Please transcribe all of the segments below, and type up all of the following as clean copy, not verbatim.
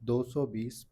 220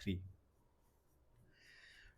3।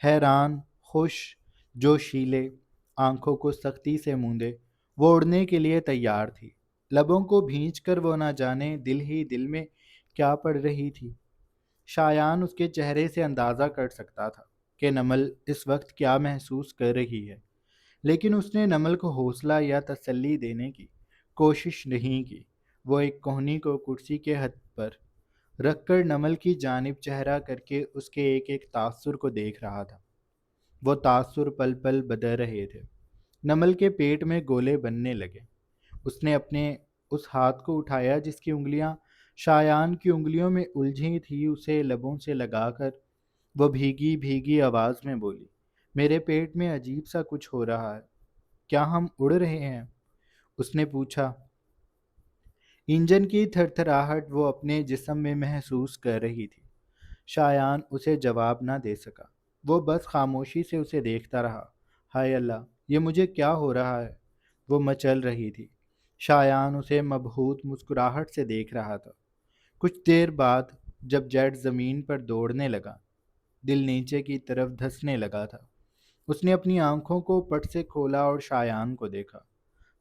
حیران، خوش، جوشیلے، آنکھوں کو سختی سے موندے وہ اڑنے کے لیے تیار تھی۔ لبوں کو بھینچ کر وہ نہ جانے دل ہی دل میں کیا پڑھ رہی تھی۔ شایان اس کے چہرے سے اندازہ کر سکتا تھا کہ نمل اس وقت کیا محسوس کر رہی ہے، لیکن اس نے نمل کو حوصلہ یا تسلی دینے کی کوشش نہیں کی۔ وہ ایک کوہنی کو کرسی کے ہتھ پر رکھ کر نمل کی جانب چہرہ کر کے اس کے ایک ایک تاثر کو دیکھ رہا تھا۔ وہ تاثر پل پل بدل رہے تھے۔ نمل کے پیٹ میں گولے بننے لگے۔ اس نے اپنے اس ہاتھ کو اٹھایا جس کی انگلیاں شایان کی انگلیوں میں الجھی تھی، اسے لبوں سے لگا کر وہ بھیگی بھیگی آواز میں بولی، میرے پیٹ میں عجیب سا کچھ ہو رہا ہے، کیا ہم اڑ رہے ہیں؟ اس نے پوچھا۔ انجن کی تھر تھراہٹ وہ اپنے جسم میں محسوس کر رہی تھی۔ شایان اسے جواب نہ دے سکا۔ وہ بس خاموشی سے اسے دیکھتا رہا۔ ہائے اللہ، یہ مجھے کیا ہو رہا ہے؟ وہ مچل رہی تھی۔ شایان اسے مبہوت مسکراہٹ سے دیکھ رہا تھا۔ کچھ دیر بعد جب جیٹ زمین پر دوڑنے لگا، دل نیچے کی طرف دھسنے لگا تھا، اس نے اپنی آنکھوں کو پٹ سے کھولا اور شایان کو دیکھا۔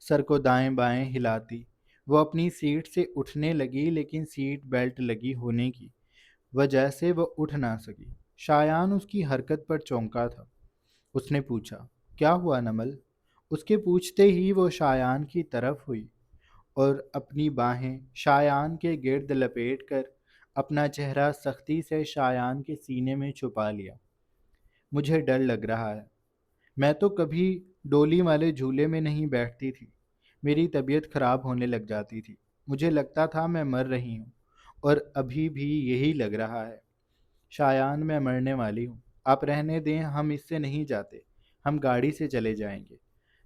سر کو دائیں بائیں ہلاتی وہ اپنی سیٹ سے اٹھنے لگی، لیکن سیٹ بیلٹ لگی ہونے کی وجہ سے وہ اٹھ نہ سکی۔ شایان اس کی حرکت پر چونکا تھا۔ اس نے پوچھا، کیا ہوا نمل؟ اس کے پوچھتے ہی وہ شایان کی طرف ہوئی اور اپنی باہیں شایان کے گرد لپیٹ کر اپنا چہرہ سختی سے شایان کے سینے میں چھپا لیا۔ مجھے ڈر لگ رہا ہے، میں تو کبھی ڈولی والے جھولے میں نہیں بیٹھتی تھی، میری طبیعت خراب ہونے لگ جاتی تھی، مجھے لگتا تھا میں مر رہی ہوں، اور ابھی بھی یہی لگ رہا ہے۔ شایان، میں مرنے والی ہوں، آپ رہنے دیں، ہم اس سے نہیں جاتے، ہم گاڑی سے چلے جائیں گے۔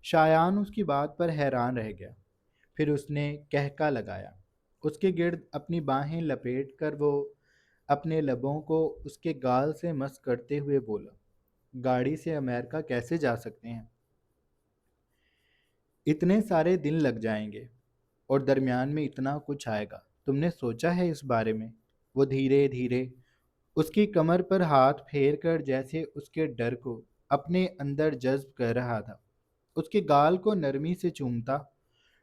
شایان اس کی بات پر حیران رہ گیا، پھر اس نے کہکا لگایا۔ اس کے گرد اپنی باہیں لپیٹ کر وہ اپنے لبوں کو اس کے گال سے مس کرتے ہوئے بولا، گاڑی سے امریکہ کیسے جا سکتے ہیں؟ اتنے سارے دن لگ جائیں گے اور درمیان میں اتنا کچھ آئے گا، تم نے سوچا ہے اس بارے میں؟ وہ دھیرے دھیرے اس کی کمر پر ہاتھ پھیر کر جیسے اس کے ڈر کو اپنے اندر جذب کر رہا تھا، اس کے گال کو نرمی سے چومتا،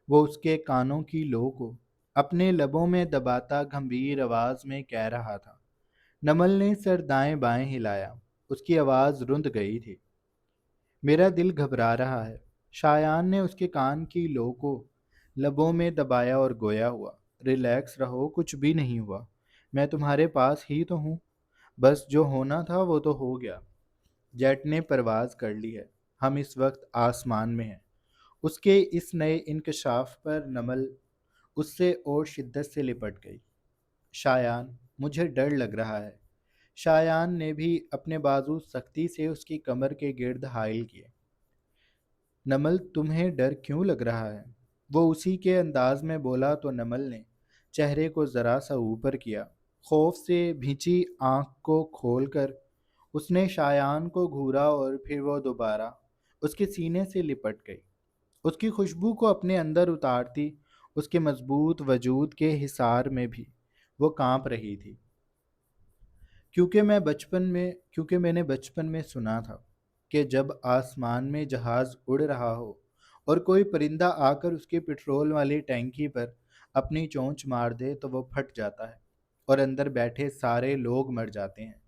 وہ اس کے کانوں کی لو کو اپنے لبوں میں دباتا گمبھیر آواز میں کہہ رہا تھا۔ نمل نے سر دائیں بائیں ہلایا، اس کی آواز رند گئی تھی، میرا دل گھبرا رہا ہے۔ شایان نے اس کے کان کی لو کو لبوں میں دبایا اور گویا ہوا، ریلیکس رہو، کچھ بھی نہیں ہوا، میں تمہارے پاس ہی تو ہوں، بس جو ہونا تھا وہ تو ہو گیا۔ جیٹ نے پرواز کر لی ہے، ہم اس وقت آسمان میں ہیں۔ اس کے اس نئے انکشاف پر نمل اس سے اور شدت سے لپٹ گئی۔ شایان، مجھے ڈر لگ رہا ہے۔ شایان نے بھی اپنے بازو سختی سے اس کی کمر کے گرد حائل کیے۔ نمل، تمہیں ڈر کیوں لگ رہا ہے؟ وہ اسی کے انداز میں بولا تو نمل نے چہرے کو ذرا سا اوپر کیا۔ خوف سے بھینچی آنکھ کو کھول کر اس نے شایان کو گھورا اور پھر وہ دوبارہ اس کے سینے سے لپٹ گئی، اس کی خوشبو کو اپنے اندر اتارتی۔ اس کے مضبوط وجود کے حصار میں بھی وہ کانپ رہی تھی، کیونکہ میں نے بچپن میں سنا تھا کہ جب آسمان میں جہاز اڑ رہا ہو اور کوئی پرندہ آ کر اس کی پٹرول والی ٹینکی پر اپنی چونچ مار دے تو وہ پھٹ جاتا ہے اور اندر بیٹھے سارے لوگ مر جاتے ہیں۔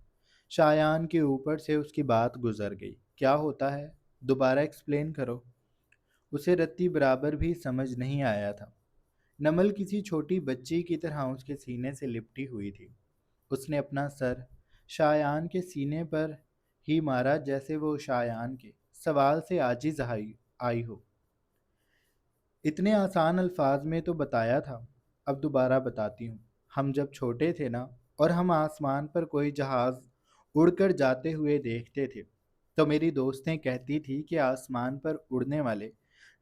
شایان کے اوپر سے اس کی بات گزر گئی۔ کیا ہوتا ہے؟ دوبارہ ایکسپلین کرو۔ اسے رتی برابر بھی سمجھ نہیں آیا تھا۔ نمل کسی چھوٹی بچی کی طرح اس کے سینے سے لپٹی ہوئی تھی۔ اس نے اپنا سر شایان کے سینے پر ہی مارا جیسے وہ شایان کے سوال سے عاجز آئی ہو۔ اتنے آسان الفاظ میں تو بتایا تھا، اب دوبارہ بتاتی ہوں۔ ہم جب چھوٹے تھے نا، اور ہم آسمان پر کوئی جہاز اڑ کر جاتے ہوئے دیکھتے تھے تو میری دوستیں کہتی تھی کہ آسمان پر اڑنے والے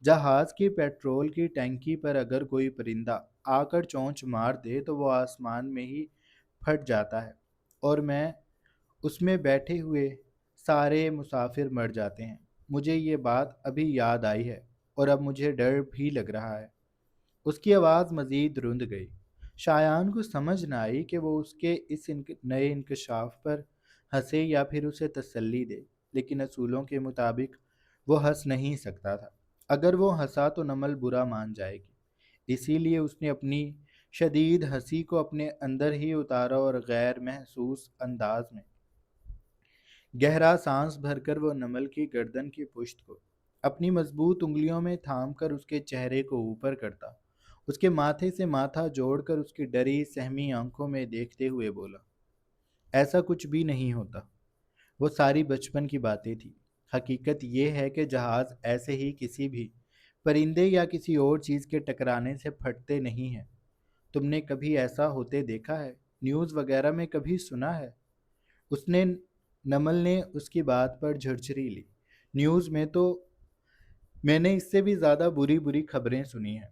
جہاز کی پیٹرول کی ٹینکی پر اگر کوئی پرندہ آ کر چونچ مار دے تو وہ آسمان میں ہی پھٹ جاتا ہے اور میں اس میں بیٹھے ہوئے سارے مسافر مر جاتے ہیں۔ مجھے یہ بات ابھی یاد آئی ہے اور اب مجھے ڈر بھی لگ رہا ہے۔ اس کی آواز مزید رند گئی۔ شایان کو سمجھ نہ آئی کہ وہ اس کے اس نئے انکشاف پر ہنسے یا پھر اسے تسلی دے، لیکن اصولوں کے مطابق وہ ہنس نہیں سکتا تھا۔ اگر وہ ہنسا تو نمل برا مان جائے گی، اسی لیے اس نے اپنی شدید ہنسی کو اپنے اندر ہی اتارا اور غیر محسوس انداز میں گہرا سانس بھر کر وہ نمل کی گردن کی پشت کو اپنی مضبوط انگلیوں میں تھام کر اس کے چہرے کو اوپر کرتا، اس کے ماتھے سے ماتھا جوڑ کر اس کی ڈری سہمی آنکھوں میں دیکھتے ہوئے بولا، ایسا کچھ بھی نہیں ہوتا، وہ ساری بچپن کی باتیں تھیں۔ حقیقت یہ ہے کہ جہاز ایسے ہی کسی بھی پرندے یا کسی اور چیز کے ٹکرانے سے پھٹتے نہیں ہیں۔ تم نے کبھی ایسا ہوتے دیکھا ہے؟ نیوز وغیرہ میں کبھی سنا ہے؟ اس نے نمل نے اس کی بات پر جھرجھری لی۔ نیوز میں تو میں نے اس سے بھی زیادہ بری بری خبریں سنی ہیں۔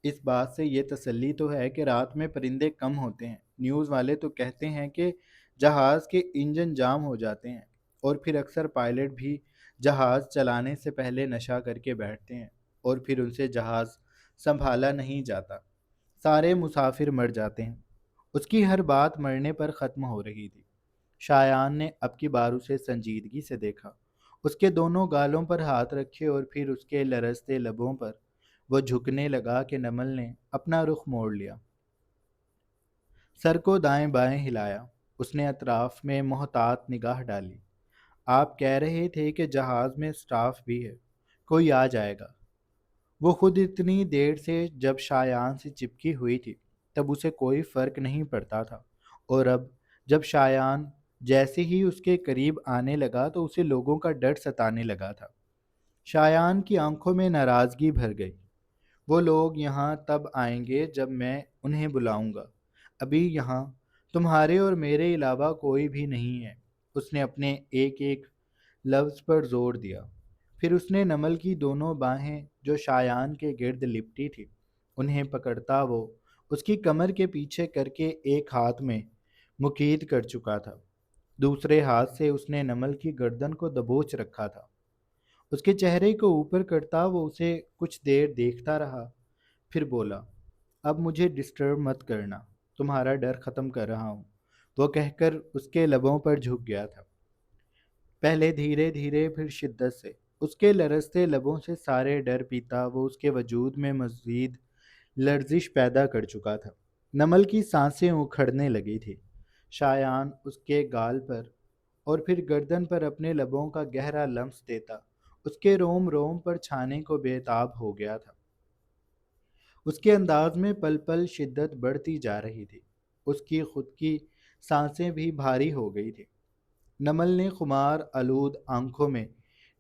اس بات سے یہ تسلی تو ہے کہ رات میں پرندے کم ہوتے ہیں۔ نیوز والے تو کہتے ہیں کہ جہاز کے انجن جام ہو جاتے ہیں، اور پھر اکثر پائلٹ بھی جہاز چلانے سے پہلے نشہ کر کے بیٹھتے ہیں، اور پھر ان سے جہاز سنبھالا نہیں جاتا، سارے مسافر مر جاتے ہیں۔ اس کی ہر بات مرنے پر ختم ہو رہی تھی۔ شایان نے اب کی بار اسے سنجیدگی سے دیکھا، اس کے دونوں گالوں پر ہاتھ رکھے اور پھر اس کے لرزتے لبوں پر وہ جھکنے لگا کہ نمل نے اپنا رخ موڑ لیا، سر کو دائیں بائیں ہلایا۔ اس نے اطراف میں محتاط نگاہ ڈالی۔ آپ کہہ رہے تھے کہ جہاز میں سٹاف بھی ہے، کوئی آ جائے گا۔ وہ خود اتنی دیر سے جب شایان سے چپکی ہوئی تھی تب اسے کوئی فرق نہیں پڑتا تھا، اور اب جب شایان جیسے ہی اس کے قریب آنے لگا تو اسے لوگوں کا ڈر ستانے لگا تھا۔ شایان کی آنکھوں میں ناراضگی بھر گئی۔ وہ لوگ یہاں تب آئیں گے جب میں انہیں بلاؤں گا، ابھی یہاں تمہارے اور میرے علاوہ کوئی بھی نہیں ہے۔ اس نے اپنے ایک ایک لفظ پر زور دیا۔ پھر اس نے نمل کی دونوں باہیں جو شایان کے گرد لپٹی تھی انہیں پکڑتا وہ اس کی کمر کے پیچھے کر کے ایک ہاتھ میں مقید کر چکا تھا، دوسرے ہاتھ سے اس نے نمل کی گردن کو دبوچ رکھا تھا۔ اس کے چہرے کو اوپر کرتا وہ اسے کچھ دیر دیکھتا رہا، پھر بولا، اب مجھے ڈسٹرب مت کرنا، تمہارا ڈر ختم کر رہا ہوں۔ وہ کہہ کر اس کے لبوں پر جھک گیا تھا، پہلے دھیرے دھیرے پھر شدت سے۔ اس کے لرزتے لبوں سے سارے ڈر پیتا وہ اس کے وجود میں مزید لرزش پیدا کر چکا تھا۔ نمل کی سانسیں اکھڑنے لگی تھی۔ شایان اس کے گال پر اور پھر گردن پر اپنے لبوں کا گہرا لمس دیتا اس کے روم روم پر چھانے کو بے تاب ہو گیا تھا۔ اس کے انداز میں پل پل شدت بڑھتی جا رہی تھی، اس کی خود کی سانسیں بھی بھاری ہو گئی تھی۔ نمل نے خمار آلود آنکھوں میں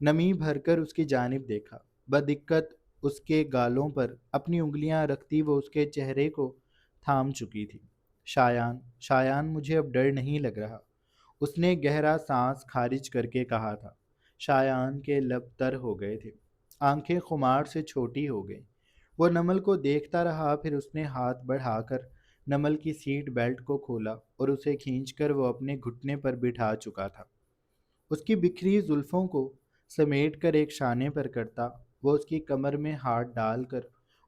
نمی بھر کر اس کی جانب دیکھا، بدقت اس کے گالوں پر اپنی انگلیاں رکھتی وہ اس کے چہرے کو تھام چکی تھی۔ شایان، شایان مجھے اب ڈر نہیں لگ رہا، اس نے گہرا سانس خارج کر کے کہا تھا۔ شایان کے لب تر ہو گئے تھے، آنکھیں خمار سے چھوٹی ہو گئیں۔ وہ نمل کو دیکھتا رہا، پھر اس نے ہاتھ بڑھا کر نمل کی سیٹ بیلٹ کو کھولا اور اسے کھینچ کر وہ اپنے گھٹنے پر بٹھا چکا تھا۔ اس کی بکھری زلفوں کو سمیٹ کر ایک شانے پر کرتا وہ اس کی کمر میں ہاتھ ڈال کر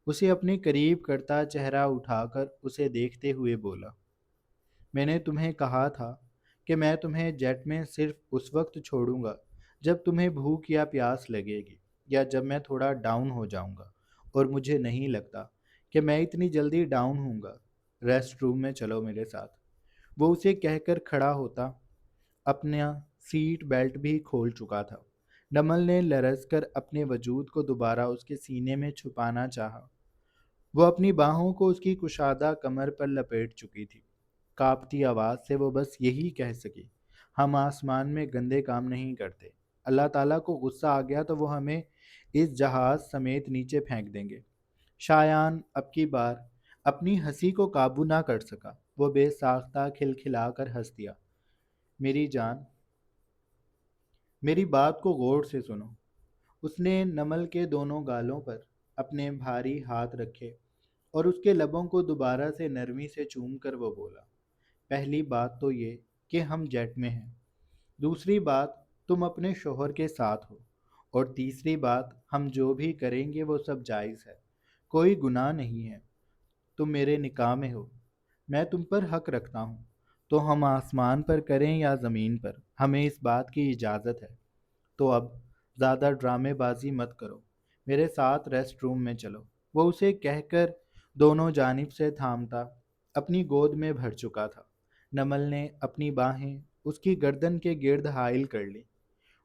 اسے اپنے قریب کرتا چہرہ اٹھا کر اسے دیکھتے ہوئے بولا، میں نے تمہیں کہا تھا کہ میں تمہیں جیٹ میں صرف اس وقت چھوڑوں گا جب تمہیں بھوک یا پیاس لگے گی، یا جب میں تھوڑا ڈاؤن ہو جاؤں گا، اور مجھے نہیں لگتا کہ میں اتنی جلدی ڈاؤن ہوں گا۔ ریسٹ روم میں چلو میرے ساتھ۔ وہ اسے کہہ کر کھڑا ہوتا، اپنا سیٹ بیلٹ بھی کھول چکا تھا۔ نمل نے لرز کر اپنے وجود کو دوبارہ اس کے سینے میں چھپانا چاہا۔ وہ اپنی باہوں کو اس کی کشادہ کمر پر لپیٹ چکی تھی۔ کانپتی آواز سے وہ بس یہی کہہ سکی، ہم آسمان میں گندے کام نہیں کرتے، اللہ تعالیٰ کو غصہ آ گیا تو وہ ہمیں اس جہاز سمیت نیچے پھینک دیں گے۔ شایان اب کی بار اپنی ہنسی کو قابو نہ کر سکا، وہ بے ساختہ کھلکھلا کر ہنس دیا۔ میری جان، میری بات کو غور سے سنو۔ اس نے نمل کے دونوں گالوں پر اپنے بھاری ہاتھ رکھے اور اس کے لبوں کو دوبارہ سے نرمی سے چوم کر وہ بولا، پہلی بات تو یہ کہ ہم جیٹ میں ہیں، دوسری بات تم اپنے شوہر کے ساتھ ہو، اور تیسری بات ہم جو بھی کریں گے وہ سب جائز ہے، کوئی گناہ نہیں ہے۔ تم میرے نکاح میں ہو، میں تم پر حق رکھتا ہوں، تو ہم آسمان پر کریں یا زمین پر، ہمیں اس بات کی اجازت ہے۔ تو اب زیادہ ڈرامے بازی مت کرو، میرے ساتھ ریسٹ روم میں چلو۔ وہ اسے کہہ کر دونوں جانب سے تھامتا اپنی گود میں بھر چکا تھا۔ نمل نے اپنی باہیں اس کی گردن کے گرد حائل کر لی۔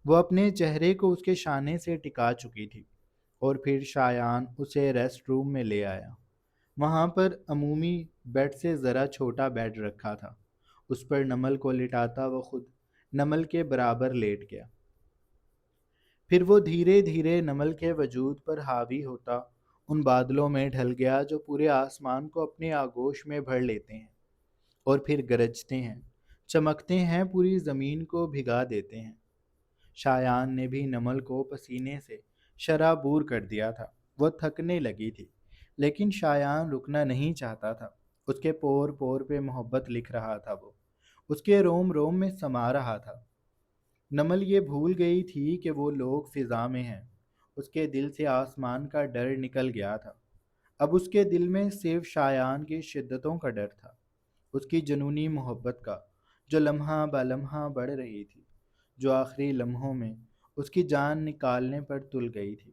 وہ اپنے چہرے کو اس کے شانے سے ٹکا چکی تھی، اور پھر شایان اسے ریسٹ روم میں لے آیا۔ وہاں پر عمومی بیڈ سے ذرا چھوٹا بیڈ رکھا تھا۔ اس پر نمل کو لٹاتا وہ خود نمل کے برابر لیٹ گیا۔ پھر وہ دھیرے دھیرے نمل کے وجود پر حاوی ہوتا ان بادلوں میں ڈھل گیا جو پورے آسمان کو اپنے آغوش میں بھر لیتے ہیں، اور پھر گرجتے ہیں، چمکتے ہیں، پوری زمین کو بھگا دیتے ہیں۔ شایان نے بھی نمل کو پسینے سے شرابور کر دیا تھا۔ وہ تھکنے لگی تھی، لیکن شایان رکنا نہیں چاہتا تھا۔ اس کے پور پور پہ محبت لکھ رہا تھا، وہ اس کے روم روم میں سما رہا تھا۔ نمل یہ بھول گئی تھی کہ وہ لوگ فضا میں ہیں۔ اس کے دل سے آسمان کا ڈر نکل گیا تھا۔ اب اس کے دل میں صرف شایان کی شدتوں کا ڈر تھا، اس کی جنونی محبت کا، جو لمحہ بہ لمحہ بڑھ رہی تھی، جو آخری لمحوں میں اس کی جان نکالنے پر تل گئی تھی۔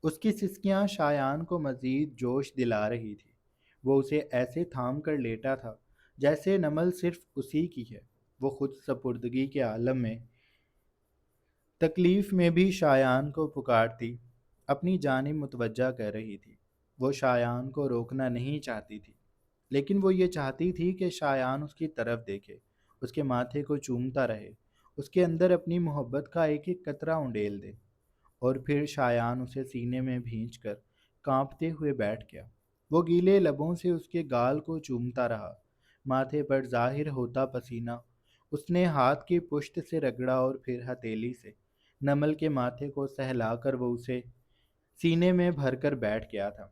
اس کی سسکیاں شایان کو مزید جوش دلا رہی تھی۔ وہ اسے ایسے تھام کر لیٹا تھا جیسے نمل صرف اسی کی ہے۔ وہ خود سپردگی کے عالم میں تکلیف میں بھی شایان کو پکارتی، اپنی جانب متوجہ کر رہی تھی۔ وہ شایان کو روکنا نہیں چاہتی تھی، لیکن وہ یہ چاہتی تھی کہ شایان اس کی طرف دیکھے، اس کے ماتھے کو چومتا رہے، اس کے اندر اپنی محبت کا ایک ایک قطرہ انڈیل دے۔ اور پھر شایان اسے سینے میں بھینچ کر کانپتے ہوئے بیٹھ گیا۔ وہ گیلے لبوں سے اس کے گال کو چومتا رہا، ماتھے پر ظاہر ہوتا پسینہ اس نے ہاتھ کی پشت سے رگڑا، اور پھر ہتھیلی سے نمل کے ماتھے کو سہلا کر وہ اسے سینے میں بھر کر بیٹھ گیا تھا۔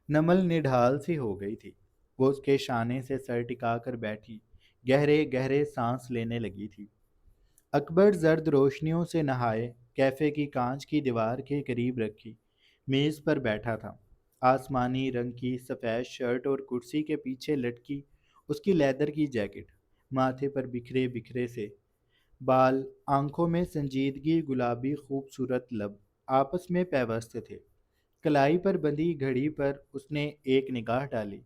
نمل نڈھال سی ہو گئی تھی۔ وہ اس کے شانے سے سر ٹکا کر بیٹھی گہرے گہرے سانس لینے لگی تھی۔ اکبر زرد روشنیوں سے نہائے کیفے کی کانچ کی دیوار کے قریب رکھی میز پر بیٹھا تھا۔ آسمانی رنگ کی سفید شرٹ اور کرسی کے پیچھے لٹکی اس کی لیدر کی جیکٹ، ماتھے پر بکھرے بکھرے سے بال، آنکھوں میں سنجیدگی، گلابی خوبصورت لب آپس میں پیوست تھے۔ کلائی پر بندھی گھڑی پر اس نے ایک نگاہ ڈالی،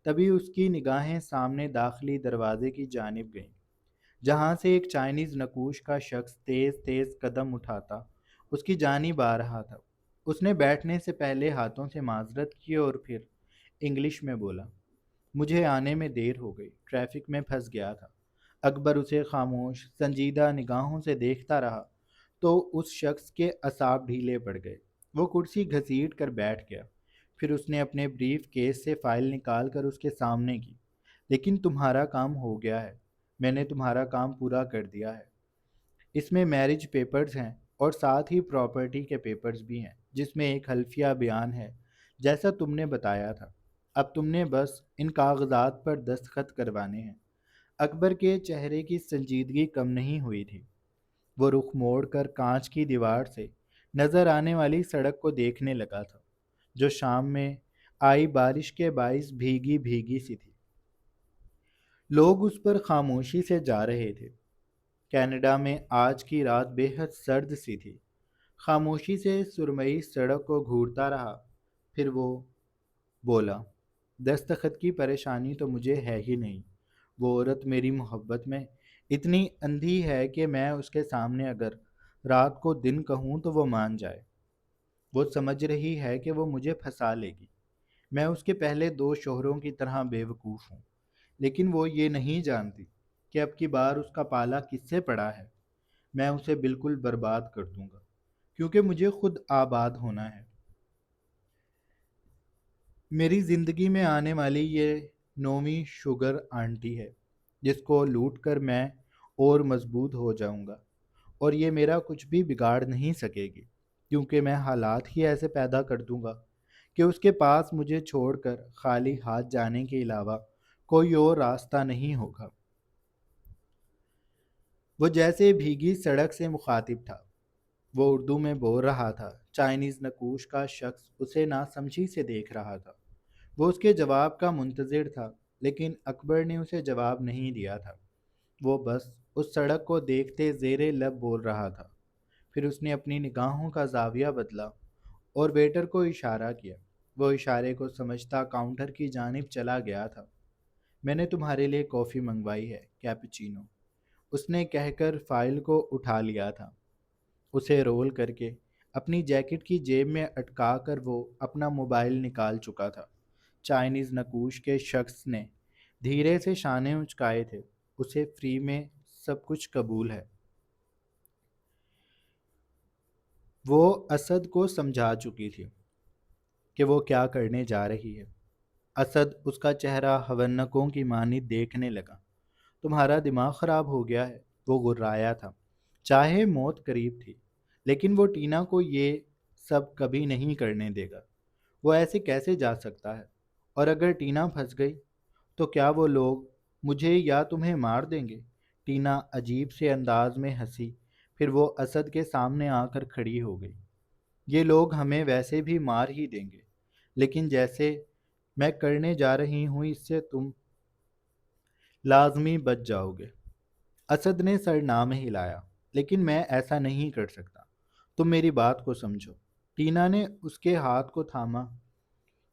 تبھی اس کی نگاہیں سامنے داخلی دروازے کی جانب گئیں، جہاں سے ایک چائنیز نقوش کا شخص تیز تیز قدم اٹھاتا اس کی جانب آ رہا تھا۔ اس نے بیٹھنے سے پہلے ہاتھوں سے معذرت کی اور پھر انگلش میں بولا، مجھے آنے میں دیر ہو گئی، ٹریفک میں پھنس گیا تھا۔ اکبر اسے خاموش سنجیدہ نگاہوں سے دیکھتا رہا تو اس شخص کے اعصاب ڈھیلے پڑ گئے۔ وہ کرسی گھسیٹ کر بیٹھ گیا۔ پھر اس نے اپنے بریف کیس سے فائل نکال کر اس کے سامنے کی۔ لیکن تمہارا کام ہو گیا ہے، میں نے تمہارا کام پورا کر دیا ہے۔ اس میں میرج پیپرز ہیں اور ساتھ ہی پراپرٹی کے پیپرز بھی ہیں، جس میں ایک حلفیہ بیان ہے جیسا تم نے بتایا تھا۔ اب تم نے بس ان کاغذات پر دستخط کروانے ہیں۔ اکبر کے چہرے کی سنجیدگی کم نہیں ہوئی تھی۔ وہ رخ موڑ کر کانچ کی دیوار سے نظر آنے والی سڑک کو دیکھنے لگا تھا، جو شام میں آئی بارش کے باعث بھیگی بھیگی سی تھی۔ لوگ اس پر خاموشی سے جا رہے تھے۔ کینیڈا میں آج کی رات بے حد سرد سی تھی۔ خاموشی سے سرمئی سڑک کو گھورتا رہا، پھر وہ بولا، دستخط کی پریشانی تو مجھے ہے ہی نہیں۔ وہ عورت میری محبت میں اتنی اندھی ہے کہ میں اس کے سامنے اگر رات کو دن کہوں تو وہ مان جائے۔ وہ سمجھ رہی ہے کہ وہ مجھے پھنسا لے گی۔ میں اس کے پہلے دو شوہروں کی طرح بے وقوف ہوں، لیکن وہ یہ نہیں جانتی کہ اب کی بار اس کا پالا کس سے پڑا ہے۔ میں اسے بالکل برباد کر دوں گا، کیونکہ مجھے خود آباد ہونا ہے۔ میری زندگی میں آنے والی یہ نویں شوگر آنٹی ہے، جس کو لوٹ کر میں اور مضبوط ہو جاؤں گا، اور یہ میرا کچھ بھی بگاڑ نہیں سکے گی، کیونکہ میں حالات ہی ایسے پیدا کر دوں گا کہ اس کے پاس مجھے چھوڑ کر خالی ہاتھ جانے کے علاوہ کوئی اور راستہ نہیں ہوگا۔ وہ جیسے بھیگی سڑک سے مخاطب تھا۔ وہ اردو میں بول رہا تھا۔ چائنیز نقوش کا شخص اسے ناسمجھی سے دیکھ رہا تھا۔ وہ اس کے جواب کا منتظر تھا۔ لیکن اکبر نے اسے جواب نہیں دیا تھا۔ وہ بس اس سڑک کو دیکھتے زیر لب بول رہا تھا۔ پھر اس نے اپنی نگاہوں کا زاویہ بدلا اور ویٹر کو اشارہ کیا۔ وہ اشارے کو سمجھتا کاؤنٹر کی جانب چلا گیا تھا۔ میں نے تمہارے لیے کافی منگوائی ہے، کیپچینو، اس نے کہہ کر فائل کو اٹھا لیا تھا۔ اسے رول کر کے اپنی جیکٹ کی جیب میں اٹکا کر وہ اپنا موبائل نکال چکا تھا۔ چائنیز نقوش کے شخص نے دھیرے سے شانے اچکائے تھے۔ اسے فری میں سب کچھ قبول ہے۔ وہ اسد کو سمجھا چکی تھی کہ وہ کیا کرنے جا رہی ہے۔ اسد اس کا چہرہ ہونکوں کی مانند دیکھنے لگا۔ تمہارا دماغ خراب ہو گیا ہے، وہ گرایا تھا۔ چاہے موت قریب تھی، لیکن وہ ٹینا کو یہ سب کبھی نہیں کرنے دے گا۔ وہ ایسے کیسے جا سکتا ہے؟ اور اگر ٹینا پھنس گئی تو کیا وہ لوگ مجھے یا تمہیں مار دیں گے؟ ٹینا عجیب سے انداز میں ہنسی، پھر وہ اسد کے سامنے آ کر کھڑی ہو گئی۔ یہ لوگ ہمیں ویسے بھی مار ہی دیں گے، لیکن جیسے میں کرنے جا رہی ہوں اس سے تم لازمی بچ جاؤ گے۔ اسد نے سر نہ ہلایا۔ لیکن میں ایسا نہیں کر سکتا، تم میری بات کو سمجھو۔ ٹینا نے اس کے ہاتھ کو تھاما۔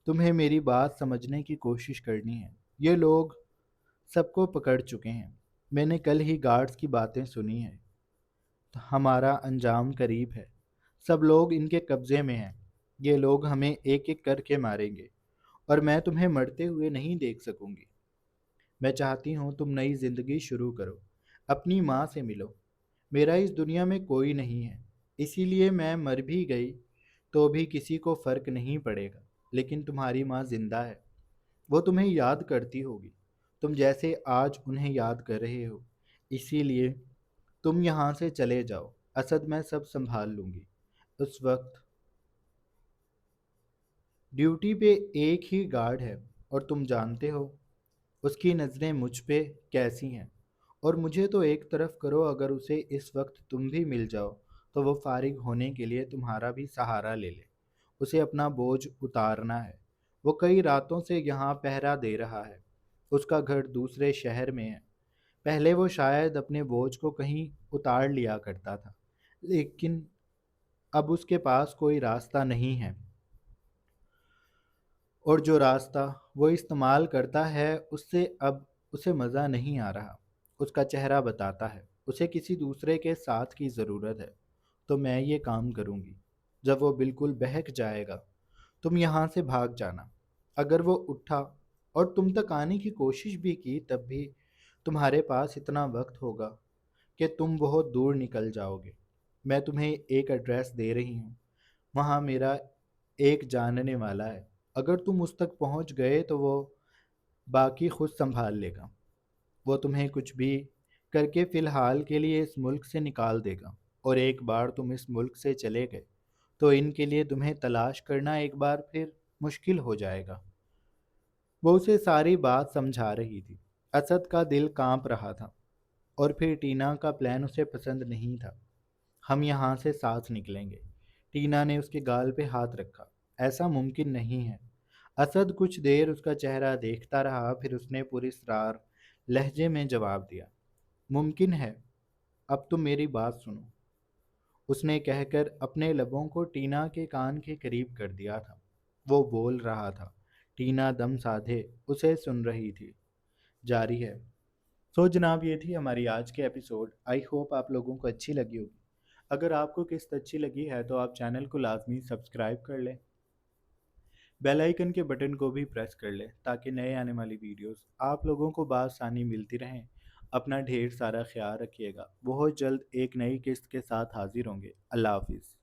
تمہیں میری بات سمجھنے کی کوشش کرنی ہے۔ یہ لوگ سب کو پکڑ چکے ہیں۔ میں نے کل ہی گارڈز کی باتیں سنی ہیں۔ ہمارا انجام قریب ہے۔ سب لوگ ان کے قبضے میں ہیں۔ یہ لوگ ہمیں ایک ایک کر کے ماریں گے، اور میں تمہیں مرتے ہوئے نہیں دیکھ سکوں گی۔ میں چاہتی ہوں تم نئی زندگی شروع کرو، اپنی ماں سے ملو۔ میرا اس دنیا میں کوئی نہیں ہے، اسی لیے میں مر بھی گئی تو بھی کسی کو فرق نہیں پڑے گا۔ لیکن تمہاری ماں زندہ ہے، وہ تمہیں یاد کرتی ہوگی، تم جیسے آج انہیں یاد کر رہے ہو۔ اسی لیے تم یہاں سے چلے جاؤ۔ اسد میں سب سنبھال لوں گی۔ اس وقت ڈیوٹی پہ ایک ہی گارڈ ہے، اور تم جانتے ہو اس کی نظریں مجھ پہ کیسی ہیں۔ اور مجھے تو ایک طرف کرو، اگر اسے اس وقت تم بھی مل جاؤ تو وہ فارغ ہونے کے لیے تمہارا بھی سہارا لے لے۔ اسے اپنا بوجھ اتارنا ہے۔ وہ کئی راتوں سے یہاں پہرا دے رہا ہے۔ اس کا گھر دوسرے شہر میں ہے۔ پہلے وہ شاید اپنے بوجھ کو کہیں اتار لیا کرتا تھا، لیکن اب اس کے پاس کوئی راستہ نہیں ہے، اور جو راستہ وہ استعمال کرتا ہے اس سے اب اسے مزہ نہیں آ رہا۔ اس کا چہرہ بتاتا ہے اسے کسی دوسرے کے ساتھ کی ضرورت ہے۔ تو میں یہ کام کروں گی۔ جب وہ بالکل بہک جائے گا تم یہاں سے بھاگ جانا۔ اگر وہ اٹھا اور تم تک آنے کی کوشش بھی کی تب بھی تمہارے پاس اتنا وقت ہوگا کہ تم بہت دور نکل جاؤ گے۔ میں تمہیں ایک ایڈریس دے رہی ہوں، وہاں میرا ایک جاننے والا ہے۔ اگر تم اس تک پہنچ گئے تو وہ باقی خود سنبھال لے گا۔ وہ تمہیں کچھ بھی کر کے فی الحال کے لیے اس ملک سے نکال دے گا، اور ایک بار تم اس ملک سے چلے گئے تو ان کے لیے تمہیں تلاش کرنا ایک بار پھر مشکل ہو جائے گا۔ وہ اسے ساری بات سمجھا رہی تھی۔ اسد کا دل کانپ رہا تھا، اور پھر ٹینا کا پلان اسے پسند نہیں تھا۔ ہم یہاں سے ساتھ نکلیں گے۔ ٹینا نے اس کے گال پہ ہاتھ رکھا۔ ایسا ممکن نہیں ہے۔ اسد کچھ دیر اس کا چہرہ دیکھتا رہا، پھر اس نے پراسرار لہجے میں جواب دیا، ممکن ہے، اب تم میری بات سنو۔ اس نے کہہ کر اپنے لبوں کو ٹینا کے کان کے قریب کر دیا تھا۔ وہ بول رہا تھا، ٹینا دم سادھے اسے سن رہی تھی۔ جاری ہے۔ سو جناب، یہ تھی ہماری آج کے ایپیسوڈ۔ آئی ہوپ آپ لوگوں کو اچھی لگی ہوگی۔ اگر آپ کو قسط اچھی لگی ہے تو آپ چینل کو لازمی سبسکرائب کر لیں، بیل آئیکن کے بٹن کو بھی پریس کر لیں تاکہ نئے آنے والی ویڈیوز آپ لوگوں کو بآسانی ملتی رہیں۔ اپنا ڈھیر سارا خیال رکھیے گا۔ بہت جلد ایک نئی قسط کے ساتھ حاضر ہوں گے۔ اللہ حافظ۔